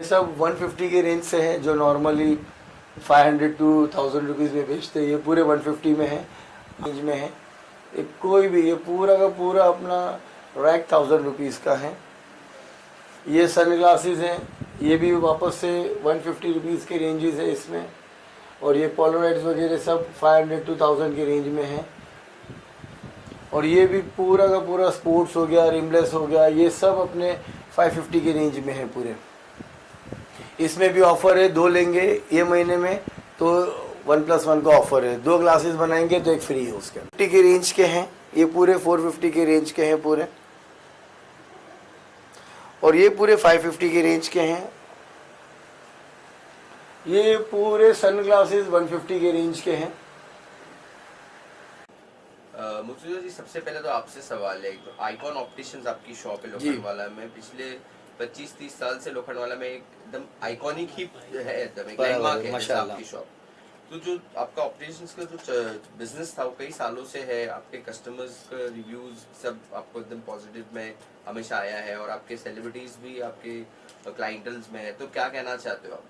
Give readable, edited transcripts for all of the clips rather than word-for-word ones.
सब 150 के रेंज से है, जो नॉर्मली 500 to 1000 रुपीज़ में बेचते हैं, ये पूरे 150 में है, रेंज में है। एक कोई भी, ये पूरा का पूरा अपना रैक 1000 रुपीज़ का है। ये सन ग्लासेस हैं, ये भी वापस से 150 रुपीज़ के रेंजेस है इसमें। और ये पोलराइड्स वगैरह सब 500 to 1000 के रेंज में है। और ये भी पूरा का पूरा स्पोर्ट्स हो गया, रिमलेस हो गया, ये सब अपने 550 के रेंज में है पूरे। इसमें भी ऑफ़र है, 2 लेंगे ये महीने में तो 1+1 का ऑफ़र है। 2 ग्लासेस बनाएंगे तो एक फ्री है उसके। 50 के रेंज के हैं ये पूरे, 450 के रेंज के हैं पूरे, और ये पूरे 550 के रेंज के हैं। ये पूरे सन ग्लासेस 150 के रेंज के हैं। मुर्तुजा जी, सबसे पहले तो आपसे सवाल है, तो आइकॉन ऑप्टिशियंस आपकी शॉप है लोखंडवाला में। पिछले 25-30 साल से लोखंडवाला में एकदम आइकॉनिक ही है, एकदम एक लैंडमार्क है आपकी शॉप। तो जो आपका ऑप्टिशियंस का जो बिजनेस था वो कई सालों से है, आपके कस्टमर्स का रिव्यूज सब आपको एकदम पॉजिटिव में हमेशा आया है, और आपके सेलिब्रिटीज भी आपके क्लाइंटल्स में है, तो क्या कहना चाहते हो आप?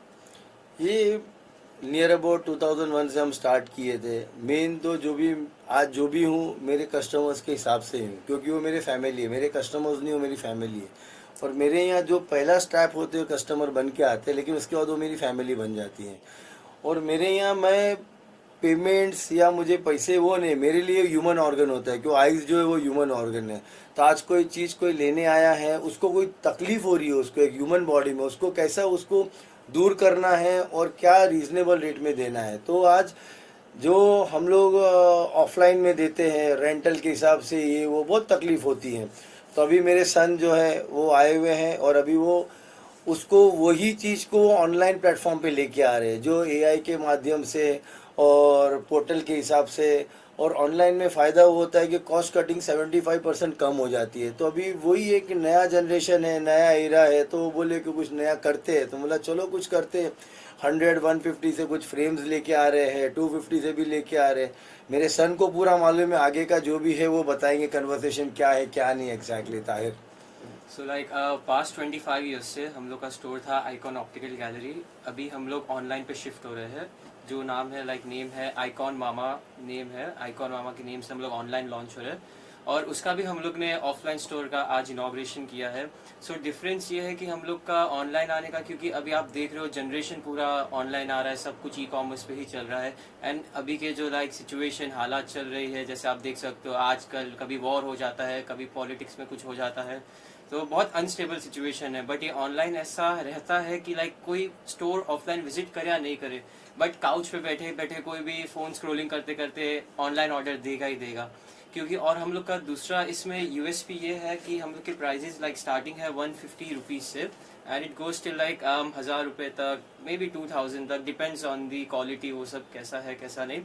ये नियर अबाउट 2001 से हम स्टार्ट किए थे। मेन तो जो भी आज जो भी हूँ मेरे कस्टमर्स के हिसाब से हूँ, क्योंकि वो मेरे फैमिली है। मेरे कस्टमर्स नहीं, वो मेरी फैमिली है। और मेरे यहाँ जो पहला स्टेप होते हैं कस्टमर बन के आते हैं, लेकिन उसके बाद वो मेरी फैमिली बन जाती है। और मेरे यहाँ मैं पेमेंट्स या मुझे पैसे वो नहीं, मेरे लिए ह्यूमन ऑर्गन होता है, क्यों आइज़ जो है वो ह्यूमन ऑर्गन है। तो आज कोई चीज़ कोई लेने आया है, उसको कोई तकलीफ़ हो रही है, उसको एक ह्यूमन बॉडी में, उसको कैसा उसको दूर करना है और क्या रीज़नेबल रेट में देना है। तो आज जो हम लोग ऑफलाइन में देते हैं रेंटल के हिसाब से, ये वो बहुत तकलीफ़ होती है। तो अभी मेरे सन जो है वो आए हुए हैं, और अभी वो उसको वही चीज़ को ऑनलाइन प्लेटफॉर्म पे लेके आ रहे हैं, जो एआई के माध्यम से और पोर्टल के हिसाब से। और ऑनलाइन में फ़ायदा वो होता है कि कॉस्ट कटिंग 75% कम हो जाती है। तो अभी वही एक नया जनरेशन है, नया एरा है, तो वो बोले कि कुछ नया करते हैं, तो बोला चलो कुछ करते हैं। 100-150 से कुछ फ्रेम्स लेके आ रहे हैं, 250 से भी लेके आ रहे हैं। मेरे सन को पूरा मालूम है, आगे का जो भी है वो बताएंगे कन्वर्सेशन क्या है क्या नहीं exactly. Tahir, so like past 25 years से हम लोग का स्टोर था आइकॉन ऑप्टिकल गैलरी। अभी हम लोग ऑनलाइन पे शिफ्ट हो रहे हैं। जो नाम है नेम है आइकॉन मामा, नेम है आइकॉन मामा के नेम से हम लोग ऑनलाइन लॉन्च हो रहे हैं। और उसका भी हम लोग ने ऑफलाइन स्टोर का आज इनॉग्रेशन किया है। सो डिफरेंस ये है कि हम लोग का ऑनलाइन आने का, क्योंकि अभी आप देख रहे हो जनरेशन पूरा ऑनलाइन आ रहा है, सब कुछ ई कॉमर्स पे ही चल रहा है। एंड अभी के जो सिचुएशन हालात चल रही है, जैसे आप देख सकते हो आजकल कभी वॉर हो जाता है, कभी पॉलिटिक्स में कुछ हो जाता है, तो बहुत अनस्टेबल सिचुएशन है। बट ये ऑनलाइन ऐसा रहता है कि कोई स्टोर ऑफलाइन विजिट करे या नहीं करे, बट काउच पे बैठे बैठे कोई भी फ़ोन स्क्रॉलिंग करते करते ऑनलाइन ऑर्डर देगा ही देगा। क्योंकि और हम लोग का दूसरा इसमें यूएसपी ये है कि हम लोग के प्राइजेस स्टार्टिंग है 150 रुपीज़ से, एंड इट गोज टिल 1000 रुपये तक, मे बी 2000 तक, डिपेंड्स ऑन दी क्वालिटी, वो सब कैसा है कैसा नहीं।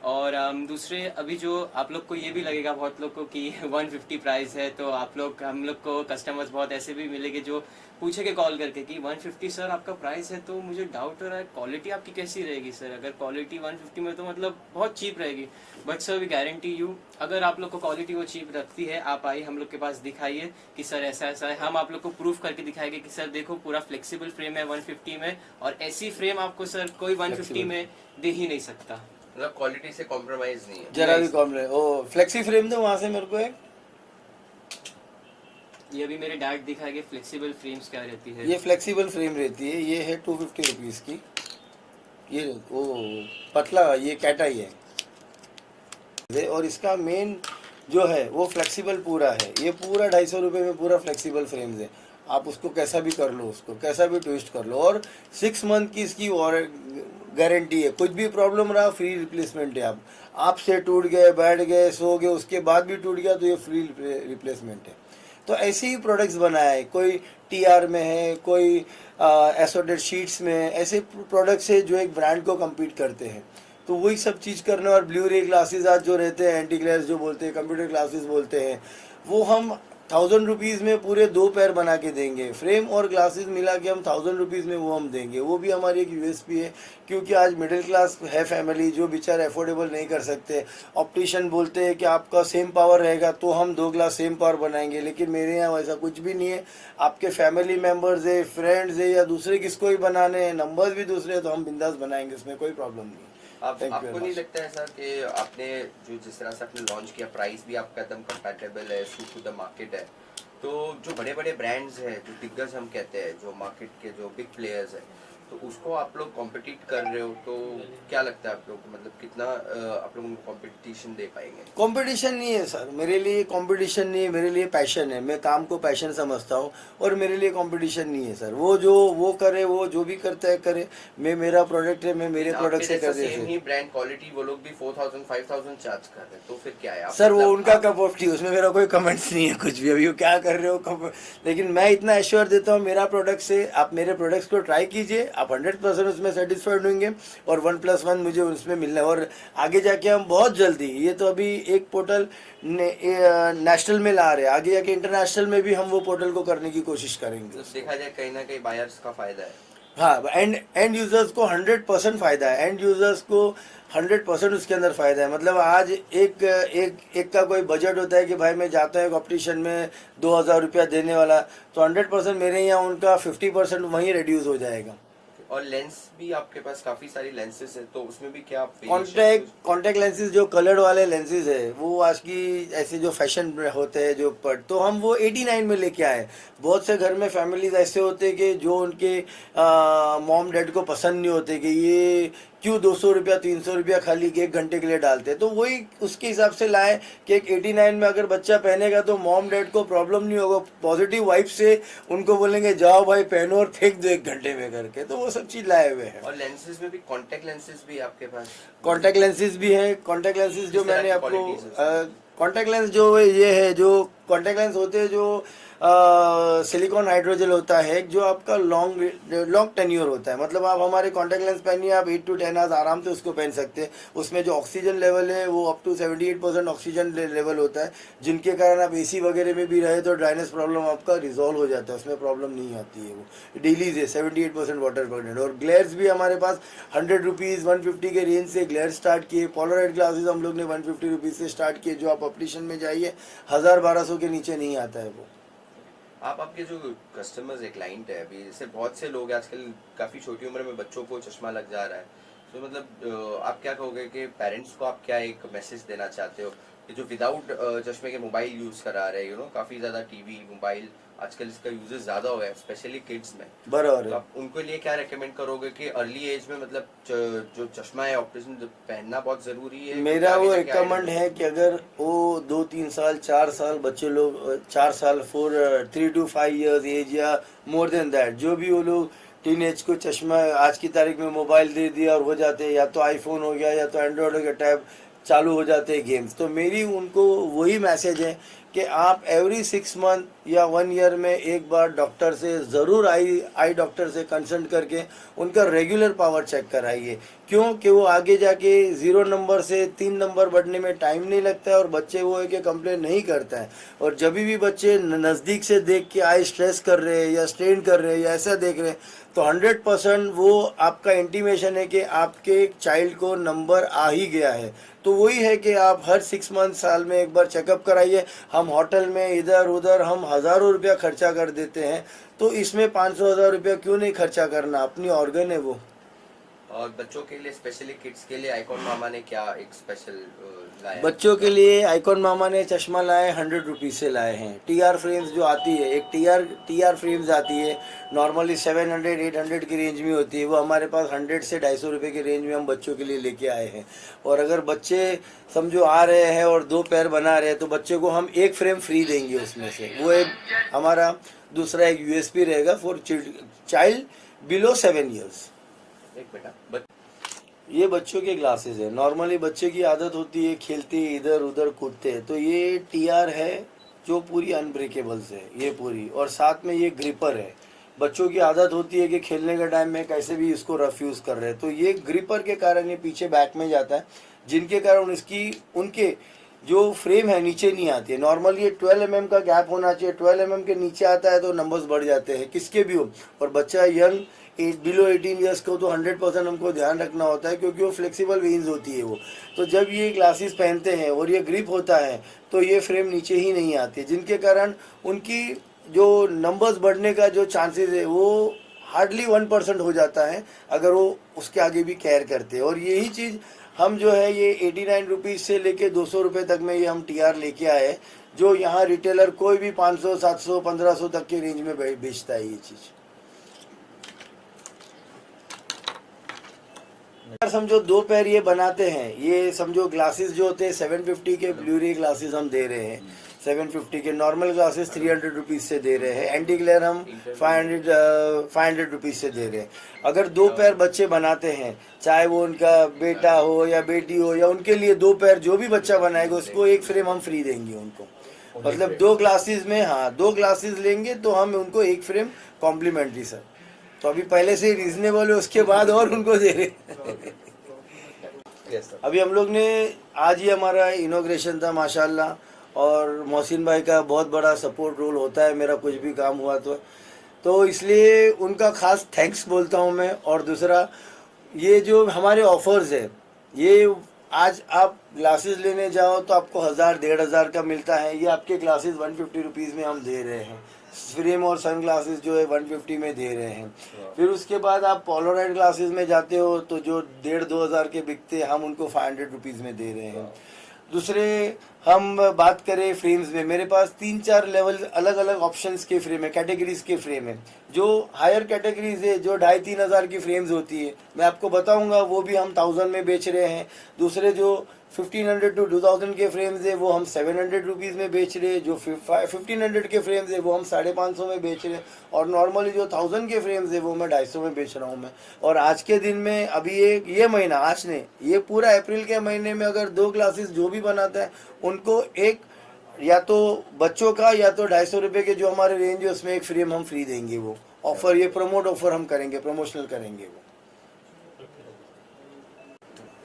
और दूसरे अभी जो आप लोग को ये भी लगेगा बहुत लोग को कि 150 प्राइस है, तो आप लोग हम लोग को कस्टमर्स बहुत ऐसे भी मिलेंगे जो पूछेंगे कॉल करके कि 150 सर आपका प्राइस है, तो मुझे डाउट हो रहा है क्वालिटी आपकी कैसी रहेगी सर। अगर क्वालिटी 150 में तो मतलब बहुत चीप रहेगी, but sir we guarantee you, अगर आप लोग को क्वालिटी वो चीप रखती है, आप आइए हम लोग के पास दिखाइए कि सर ऐसा ऐसा है। हम आप लोग को प्रूफ करके दिखाएंगे कि सर देखो पूरा फ्लेक्सिबल फ्रेम है 150 में, और ऐसी फ्रेम आपको सर कोई 150 में दे ही नहीं सकता। मतलब क्वालिटी से कॉम्प्रोमाइज नहीं है जरा भी कॉम्प्रोमाइज। ओ फ्लेक्सी फ्रेम दो वहाँ से मेरे को एक। ये अभी मेरे डैड दिखाएंगे फ्लेक्सिबल फ्रेम्स क्या रहती है। ये फ्लेक्सिबल फ्रेम रहती है, ये है 250 रुपीज़ की। ये वो पतला, ये कैटाई है। और इसका मेन जो है वो फ्लेक्सिबल पूरा है। ये पूरा 250 रुपये में पूरा फ्लेक्सिबल फ्रेम्स है। आप उसको कैसा भी कर लो, उसको कैसा भी ट्विस्ट कर लो। और 6 मंथ की इसकी गारंटी है। कुछ भी प्रॉब्लम रहा फ्री रिप्लेसमेंट है। आपसे टूट गए, बैठ गए, सो गए, उसके बाद भी टूट गया तो ये फ्री रिप्लेसमेंट है। तो ऐसे ही प्रोडक्ट्स बनाए, कोई टीआर में है, कोई एसोडेड शीट्स में है, ऐसे प्रोडक्ट्स है जो एक ब्रांड को कम्पीट करते हैं। तो वही सब चीज़ करने। और ब्लू रे ग्लासेस आज जो रहते हैं, एंटी ग्लेयर्स जो बोलते हैं, कंप्यूटर ग्लासेस बोलते हैं, वो हम 1000 रुपीज़ में पूरे 2 पैर बना के देंगे, फ्रेम और ग्लासेस मिला के हम 1000 रुपीज़ में वो हम देंगे। वो भी हमारी एक यूएसपी है, क्योंकि आज मिडिल क्लास है फैमिली जो बेचारे अफोर्डेबल नहीं कर सकते। ऑप्टिशियन बोलते हैं कि आपका सेम पावर रहेगा तो हम 2 ग्लास सेम पावर बनाएंगे, लेकिन मेरे यहाँ वैसा कुछ भी नहीं है। आपके फैमिली मेम्बर्स है, फ्रेंड्स है या दूसरे किसको ही बनाने हैं, नंबर्स भी दूसरे हैं, तो हम बिंदास बनाएंगे, उसमें कोई प्रॉब्लम नहीं। आपको नहीं लगता है सर कि आपने जो जिस तरह से आपने लॉन्च किया, प्राइस भी आपका एकदम कंपैटिबल है, सूट टू द मार्केट है, तो जो बड़े बड़े ब्रांड्स हैं, जो दिग्गज हम कहते हैं, जो मार्केट के जो बिग प्लेयर्स हैं, तो उसको आप लोग कॉम्पिटिट कर रहे हो, तो क्या लगता है आप लोग मतलब कितना आप लोग उनको कॉम्पिटिशन दे पाएंगे? कंपटीशन नहीं है सर, मेरे लिए कंपटीशन नहीं है, मेरे लिए पैशन है। मैं काम को पैशन समझता हूँ और मेरे लिए कंपटीशन नहीं है सर। वो करे, वो जो भी करता है करे, मैं मेरा प्रोडक्ट है, मैं मेरे प्रोडक्ट से कर सेम ही ब्रांड क्वालिटी वो लोग भी 4000 5000 चार्ज कर रहे हैं, तो फिर क्या है सर? वो उनका कप ऑफ टी, उसमें मेरा कोई कमेंट्स नहीं है कुछ भी। अभी वो क्या कर रहे हो लेकिन मैं इतना एश्योर देता हूँ मेरा प्रोडक्ट से, आप मेरे प्रोडक्ट्स को ट्राई कीजिए, आप 100% उसमें सेटिस्फाइड होंगे और 1+1 मुझे उसमें मिलना है। और आगे जाके हम बहुत जल्दी, ये तो अभी एक पोर्टल नेशनल में ला रहे हैं, आगे जाके इंटरनेशनल में भी हम वो पोर्टल को करने की कोशिश करेंगे। तो देखा जाए कहीं ना कहीं बायर्स का फायदा है। हाँ, एंड यूजर्स को 100% फायदा है, एंड यूजर्स को 100% उसके अंदर फायदा है। मतलब आज एक का कोई बजट होता है कि भाई मैं जाता हूँ एक ऑप्टिशियन में 2000 रुपया देने वाला, तो 100% मेरे यहाँ उनका 50% वहीं रिड्यूस हो जाएगा। और लेंस भी आपके पास काफी सारी लेंसेज है, तो उसमें भी क्या कॉन्टैक्ट लेंसेज जो कलर्ड वाले लेंसेज है, वो आज की ऐसे जो फैशन होते हैं जो तो हम वो 89 में लेके आए। बहुत से घर में फैमिलीज ऐसे होते हैं कि जो उनके मॉम डैड को पसंद नहीं होते कि ये क्यों 200 रुपया 300 रुपया खाली 1 घंटे के लिए डालते हैं, तो वही उसके हिसाब से लाए कि एक 89 में अगर बच्चा पहनेगा तो मॉम डैड को प्रॉब्लम नहीं होगा, पॉजिटिव वाइब से उनको बोलेंगे जाओ भाई पहनो और फेंक दो 1 घंटे में करके, तो वो सब चीज लाए हुए हैं। और लेंसेज में भी कॉन्टैक्ट लेंसेज भी आपके पास? कॉन्टैक्ट लेंसेज भी है। कॉन्टैक्ट लेंसेज जो मैंने आपको कॉन्टैक्ट लेंस जो ये है, जो कॉन्टैक्ट लेंस होते हैं जो सिलिकॉन हाइड्रोजेल होता है, जो आपका लॉन्ग टेन्योर होता है। मतलब आप हमारे कॉन्टैक्ट लेंस पहनिए, आप 8 to 10 आवर्स आराम से उसको पहन सकते हैं। उसमें जो ऑक्सीजन लेवल है वो अप टू 78% ऑक्सीजन लेवल होता है, जिनके कारण आप एसी वगैरह में भी रहे तो ड्राइनेस प्रॉब्लम आपका रिजॉल्व हो जाता है, उसमें प्रॉब्लम नहीं आती है। वो डेलीज है 78% वाटर कंटेंट। और ग्लेयर्स भी हमारे पास 100 रुपीज़ 150 के रेंज से ग्लेयर स्टार्ट किए। पोलराइड ग्लासेस हम लोग ने 150 रुपीज़ से स्टार्ट किए, जो आप ऑप्टिशियन में जाइए 1000-1200 के नीचे नहीं आता है वो। आप आपके जो कस्टमर्स है, क्लाइंट है, अभी जैसे बहुत से लोग आजकल काफ़ी छोटी उम्र में बच्चों को चश्मा लग जा रहा है, तो मतलब आप क्या कहोगे कि पेरेंट्स को आप क्या एक मैसेज देना चाहते हो कि जो विदाउट चश्मे के मोबाइल यूज़ करा रहे हैं, काफ़ी ज़्यादा टीवी मोबाइल आजकल इसका यूजेस ज़्यादा हो गया है, स्पेशली किड्स में, बराबर है। तो आप उनको लिए क्या रेकमेंड करोगे कि अर्ली एज में मतलब जो चश्मा है ऑप्टिशियन पहनना बहुत ज़रूरी है? मेरा वो रिकमेंड है कि अगर वो 2-3 साल 4 साल बच्चे लोग 4 साल 3 to 5 years एज या मोर देन दैट, जो भी वो लोग टीन एज को चश्मा आज की तारीख में मोबाइल दे दिया और हो जाते हैं, या तो आईफोन हो गया या तो एंड्रॉयड हो गया, टैब चालू हो जाते हैं गेम्स। तो मेरी उनको वही मैसेज है कि आप एवरी 6 मंथ या 1 ईयर में एक बार डॉक्टर से ज़रूर आई डॉक्टर से कंसल्ट करके उनका रेगुलर पावर चेक कराइए। क्यों कि वो आगे जाके 0 नंबर से 3 नंबर बढ़ने में टाइम नहीं लगता है और बच्चे वो है कि कंप्लेन नहीं करता है। और जब भी बच्चे नज़दीक से देख के आई स्ट्रेस कर रहे हैं या स्ट्रेन कर रहे हैं या ऐसा देख रहे हैं, तो 100% वो आपका इंटीमेशन है कि आपके चाइल्ड को नंबर आ ही गया है। तो वही है कि आप हर 6 मंथ साल में एक बार चेकअप कराइए। हम होटल में इधर उधर हम हज़ारों रुपया खर्चा कर देते हैं, तो इसमें 500-1000 रुपया क्यों नहीं खर्चा करना, अपनी ऑर्गन है वो। और बच्चों के लिए स्पेशली किड्स के लिए आइकॉन मामा ने क्या एक स्पेशल लाया? बच्चों के लिए आइकॉन मामा ने चश्मा लाए 100 रुपीज़ से लाए हैं। टीआर फ्रेम्स जो आती है, एक टीआर फ्रेम्स आती है, नॉर्मली 700-800 की रेंज में होती है, वो हमारे पास 100 से 250 रुपये की रेंज में हम बच्चों के लिए लेके आए हैं। और अगर बच्चे समझो आ रहे हैं और 2 पैर बना रहे हैं तो बच्चे को हम 1 फ्रेम फ्री देंगे उसमें से। वो एक हमारा दूसरा एक यूएसपी रहेगा फॉर चाइल्ड बिलो 7 ईयर्स। एक बेटा ये बच्चों के ग्लासेस है। नॉर्मली बच्चे की आदत होती है खेलते इधर उधर कूदते हैं, तो ये टीआर है जो पूरी अनब्रेकेबल्स है ये पूरी, और साथ में ये ग्रिपर है। बच्चों की आदत होती है कि खेलने के टाइम में कैसे भी इसको रफ यूज़ कर रहे हैं, तो ये ग्रिपर के कारण ये पीछे बैक में जाता है, जिनके कारण इसकी उनके जो फ्रेम है नीचे नहीं आती है। नॉर्मली ये 12 mm का गैप होना चाहिए, 12 mm के नीचे आता है तो नंबर्स बढ़ जाते हैं किसके भी हो। और बच्चा यंग बिलो 18 ईयर्स को तो 100% हमको ध्यान रखना होता है, क्योंकि वो फ्लेक्सिबल वेन्स होती है वो। तो जब ये ग्लासेस पहनते हैं और ये ग्रिप होता है तो ये फ्रेम नीचे ही नहीं आती, जिनके कारण उनकी जो नंबर्स बढ़ने का जो चांसेस है वो हार्डली 1% हो जाता है, अगर वो उसके आगे भी केयर करते हैं। और यही चीज़ हम जो है ये 89 रुपीज़ से लेके 200 रुपये तक में ये हम TR लेके आए, जो यहाँ रिटेलर कोई भी 500, 700, 1500 तक के रेंज में बेचता है ये चीज़। अगर समझो 2 पैर ये बनाते हैं, ये समझो ग्लासेस जो होते हैं 750 के ब्लूरी ग्लासेस हम दे रहे हैं, 750 के नॉर्मल ग्लासेस 300 रुपीज़ से दे रहे हैं, एंटी ग्लेयर हम 500 रुपीज़ से दे रहे हैं। अगर 2 पैर बच्चे बनाते हैं, चाहे वो उनका बेटा हो या बेटी हो, या उनके लिए 2 पैर जो भी बच्चा बनाएगा उसको एक फ्रेम हम फ्री देंगे उनको। मतलब 2 ग्लासेस में, हाँ 2 ग्लासेस लेंगे तो हम उनको एक फ्रेम कॉम्प्लीमेंट्री सर। तो अभी पहले से ही रीजनेबल है, उसके बाद और उनको दे रहे अभी हम लोग ने आज ही हमारा इनॉग्रेशन था माशाल्लाह, और मोहसिन भाई का बहुत बड़ा सपोर्ट रोल होता है मेरा कुछ भी काम हुआ तो इसलिए उनका खास थैंक्स बोलता हूँ मैं। और दूसरा ये जो हमारे ऑफर्स है, ये आज आप ग्लासेस लेने जाओ तो आपको 1000-1500 का मिलता है, ये आपके ग्लासेस 150 रुपीज़ में हम दे रहे हैं। फ्रेम और सन ग्लासेस जो है 150 में दे रहे हैं। फिर उसके बाद आप पोलराइड ग्लासेस में जाते हो तो जो 1500-2000 हज़ार के बिकते हम उनको 500 रुपीज़ में दे रहे हैं। दूसरे हम बात करें फ्रेम्स में, मेरे पास 3-4 लेवल अलग अलग ऑप्शंस के फ्रेम है, कैटेगरीज के फ्रेम है। जो हायर कैटेगरीज है, जो 2500-3000 हज़ार की फ्रेम्स होती है, मैं आपको बताऊंगा, वो भी हम 1000 में बेच रहे हैं। दूसरे जो 1500 to 2000 के फ्रेम्स है वो हम 700 रुपीज़ में बेच रहे हैं। जो 1500 के फ्रेम्स है वो हम 550 में बेच रहे हैं। और नॉर्मली जो 1000 के फ्रेम्स है वो मैं 250 में बेच रहा हूँ मैं। और आज के दिन में अभी ये महीना, आज ने ये पूरा अप्रैल के महीने में अगर 2 ग्लासेस जो भी बनाता है उनको एक या तो बच्चों का या तो 250 रुपये के जो हमारे रेंज है उसमें एक फ्रेम हम फ्री देंगे। वो ऑफर, ये प्रमोट ऑफर हम करेंगे, प्रमोशनल करेंगे वो।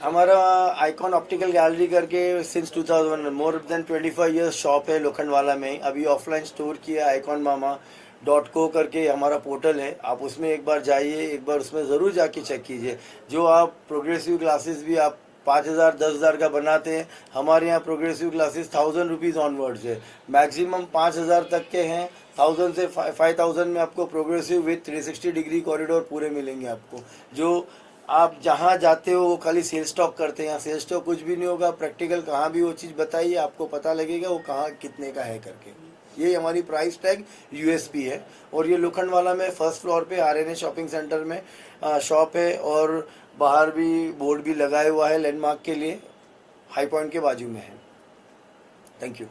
हमारा आइकॉन ऑप्टिकल गैलरी करके since 2001 more than 25 years shop है लोखंडवाला में। अभी ऑफलाइन स्टोर किया iconmama.co करके हमारा पोर्टल है, आप उसमें एक बार जाइए, एक बार उसमें ज़रूर जाके चेक कीजिए। जो आप प्रोग्रेसिव क्लासेस भी आप 5000, 10,000 का बनाते हैं, हमारे यहाँ प्रोग्रेसिव क्लासेस 1000 रुपीज़ ऑनवर्ड्स है, मैक्सिमम 5000 तक के हैं। 1000 से 5000 में आपको प्रोग्रेसिव विथ 360 डिग्री कॉरिडोर पूरे मिलेंगे आपको। जो आप जहाँ जाते हो वो खाली सेल स्टॉक करते हैं, यहाँ सेल स्टॉक कुछ भी नहीं होगा। प्रैक्टिकल कहाँ भी वो चीज़ बताइए, आपको पता लगेगा वो कहाँ कितने का है करके। ये हमारी प्राइस टैग USP है। और ये लोखंडवाला में फर्स्ट फ्लोर पे RNA शॉपिंग सेंटर में शॉप है, और बाहर भी बोर्ड भी लगाया हुआ है लैंडमार्क के लिए, हाई पॉइंट के बाजू में है। Thank you.